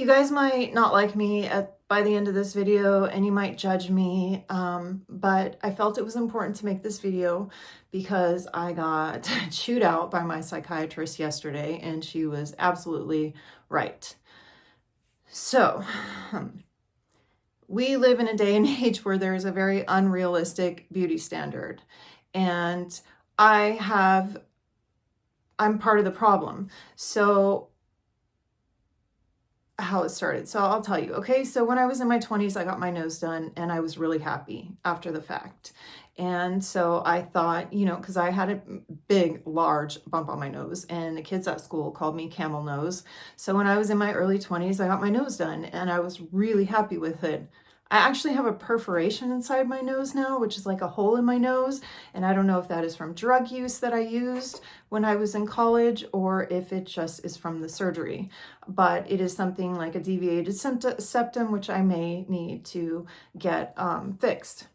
You guys might not like me by the end of this video and you might judge me, but I felt it was important to make this video because I got chewed out by my psychiatrist yesterday and she was absolutely right. So, we live in a day and age where there's a very unrealistic beauty standard, and I'm part of the problem. So how it started. So I'll tell you. Okay, so when I was in my 20s, I got my nose done and I was really happy after the fact. And so I thought, because I had a big, large bump on my nose and the kids at school called me camel nose. So when I was in my early 20s, I got my nose done and I was really happy with it. I actually have a perforation inside my nose now, which is like a hole in my nose. And I don't know if that is from drug use that I used when I was in college or if it just is from the surgery. But it is something like a deviated septum, which I may need to get fixed.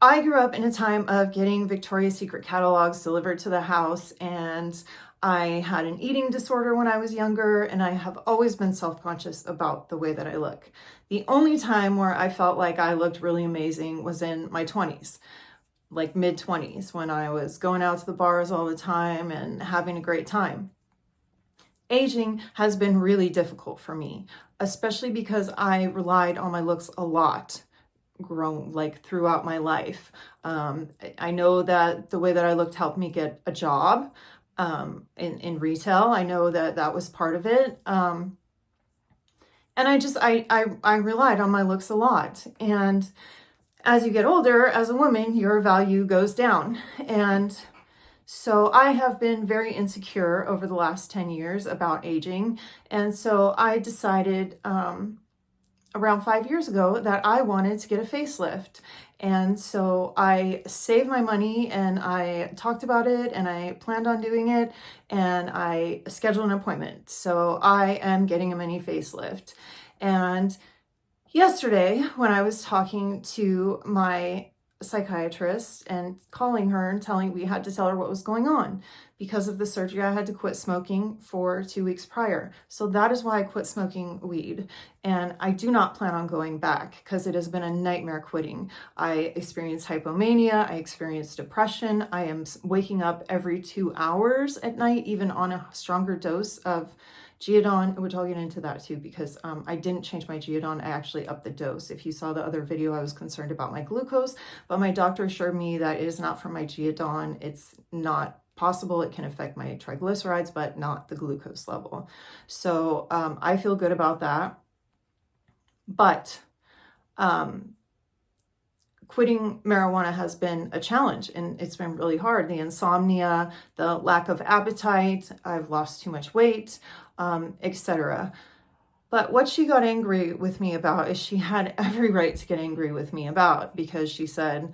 I grew up in a time of getting Victoria's Secret catalogs delivered to the house, and I had an eating disorder when I was younger, and I have always been self-conscious about the way that I look. The only time where I felt like I looked really amazing was in my 20s, like mid-20s, when I was going out to the bars all the time and having a great time. Aging has been really difficult for me, especially because I relied on my looks a lot throughout my life. I know that the way that I looked helped me get a job in retail. I know that that was part of it. And I relied on my looks a lot. And as you get older, as a woman, your value goes down. And so I have been very insecure over the last 10 years about aging. And so I decided around 5 years ago that I wanted to get a facelift. And so I saved my money and I talked about it and I planned on doing it and I scheduled an appointment. So I am getting a mini facelift. And yesterday when I was talking to my psychiatrist and calling her and we had to tell her what was going on. Because of the surgery, I had to quit smoking for 2 weeks prior. So that is why I quit smoking weed. And I do not plan on going back because it has been a nightmare quitting. I experienced hypomania. I experienced depression. I am waking up every 2 hours at night, even on a stronger dose of Geodon, which I'll get into that too, because I didn't change my Geodon. I actually upped the dose. If you saw the other video, I was concerned about my glucose, but my doctor assured me that it is not from my Geodon. It's not possible. It can affect my triglycerides, but not the glucose level. So I feel good about that. But quitting marijuana has been a challenge and it's been really hard. The insomnia, the lack of appetite, I've lost too much weight, etc. But what she got angry with me about is she had every right to get angry with me about, because she said,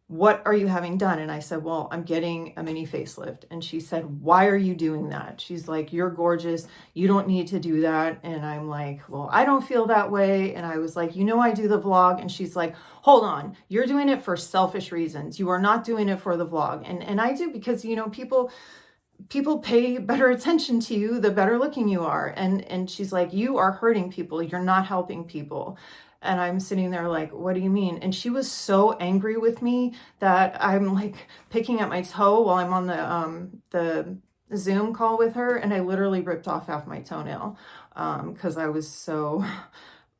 "What are you having done?" And I said, "Well, I'm getting a mini facelift." And she said, "Why are you doing that?" She's like, "You're gorgeous. You don't need to do that." And I'm like, "Well, I don't feel that way." And I was like, I do the vlog." And she's like, "Hold on, you're doing it for selfish reasons. You are not doing it for the vlog." And I do, because, people pay better attention to you the better looking you are. And she's like, "You are hurting people. You're not helping people." And I'm sitting there like, "What do you mean?" And she was so angry with me that I'm like picking at my toe while I'm on the Zoom call with her. And I literally ripped off half my toenail because I was so,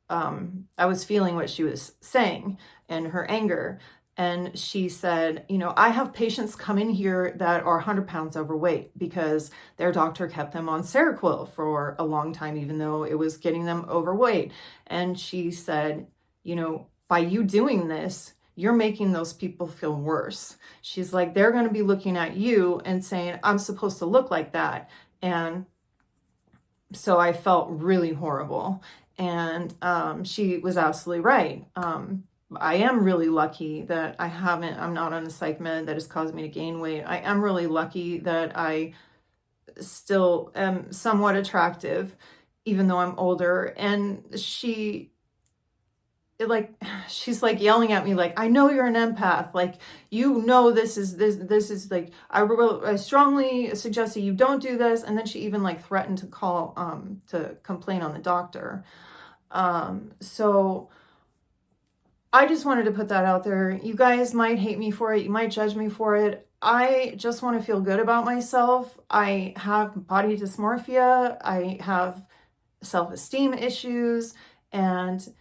I was feeling what she was saying and her anger. And she said, "I have patients come in here that are 100 pounds overweight because their doctor kept them on Seroquel for a long time, even though it was getting them overweight." And she said, "By you doing this, you're making those people feel worse." She's like, "They're going to be looking at you and saying, I'm supposed to look like that." And so I felt really horrible. And she was absolutely right. I am really lucky that I'm not on a psych med that has caused me to gain weight. I am really lucky that I still am somewhat attractive, even though I'm older. And she like, she's like yelling at me, like, I know you're an empath. Like, you know, this is like, I strongly suggest that you don't do this. And then she even like threatened to call, to complain on the doctor. So I just wanted to put that out there. You guys might hate me for it. You might judge me for it. I just want to feel good about myself. I have body dysmorphia. I have self-esteem issues, and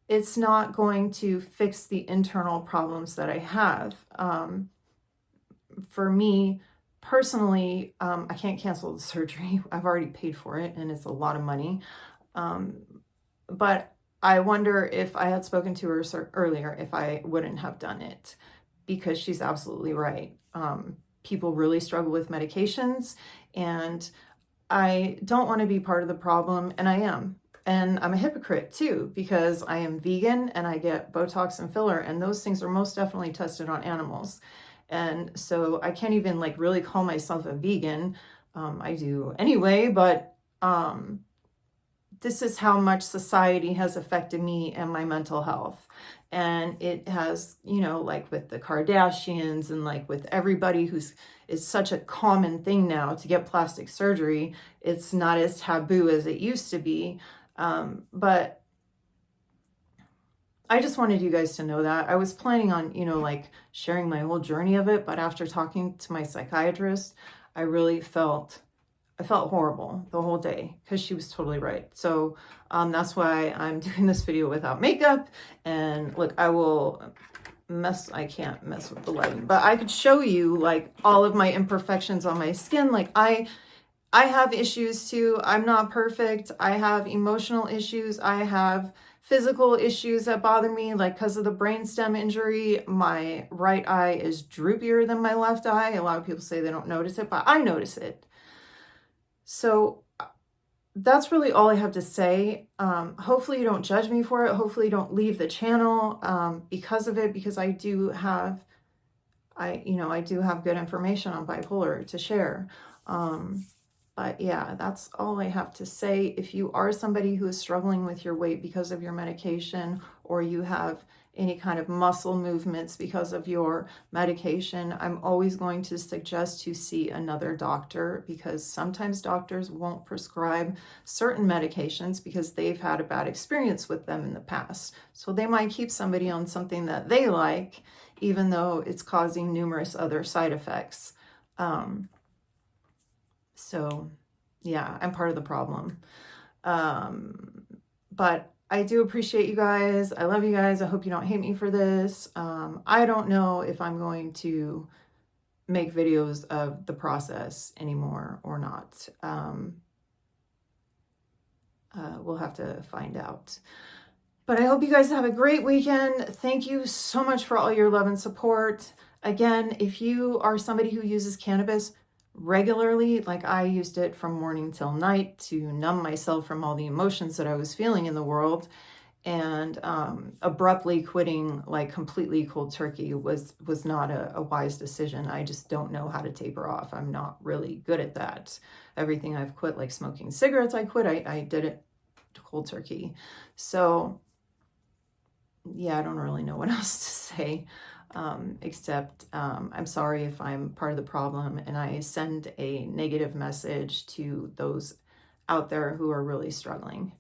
it's not going to fix the internal problems that I have. For me personally, I can't cancel the surgery. I've already paid for it, and it's a lot of money. But I wonder if I had spoken to her earlier, if I wouldn't have done it, because she's absolutely right. People really struggle with medications, and I don't want to be part of the problem, and I am. And I'm a hypocrite too, because I am vegan and I get Botox and filler, and those things are most definitely tested on animals. And so I can't even like really call myself a vegan. I do anyway, but this is how much society has affected me and my mental health. And it has, you know, like with the Kardashians and like with everybody it's such a common thing now to get plastic surgery. It's not as taboo as it used to be. But I just wanted you guys to know that. I was planning on, you know, like sharing my whole journey of it. But after talking to my psychiatrist, I really felt horrible the whole day, because she was totally right. So that's why I'm doing this video without makeup. And look, I can't mess with the lighting, but I could show you like all of my imperfections on my skin. Like I have issues too. I'm not perfect. I have emotional issues. I have physical issues that bother me, like because of the brainstem injury, my right eye is droopier than my left eye. A lot of people say they don't notice it, but I notice it. So that's really all I have to say. Hopefully you don't judge me for it. Hopefully you don't leave the channel because of it, because I do have good information on bipolar to share. But yeah, that's all I have to say. If you are somebody who is struggling with your weight because of your medication, or you have any kind of muscle movements because of your medication, I'm always going to suggest to see another doctor, because sometimes doctors won't prescribe certain medications because they've had a bad experience with them in the past. So they might keep somebody on something that they like, even though it's causing numerous other side effects. So yeah, I'm part of the problem. But I do appreciate you guys. I love you guys. I hope you don't hate me for this. I don't know if I'm going to make videos of the process anymore or not. We'll have to find out. But I hope you guys have a great weekend. Thank you so much for all your love and support. Again, if you are somebody who uses cannabis regularly, like I used it from morning till night to numb myself from all the emotions that I was feeling in the world, and abruptly quitting like completely cold turkey was not a wise decision. I just don't know how to taper off. I'm not really good at that. Everything I've quit, like smoking cigarettes, I quit. I did it cold turkey. So yeah, I don't really know what else to say. Except I'm sorry if I'm part of the problem, and I send a negative message to those out there who are really struggling.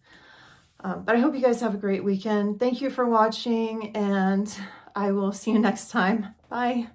But I hope you guys have a great weekend. Thank you for watching, and I will see you next time. Bye.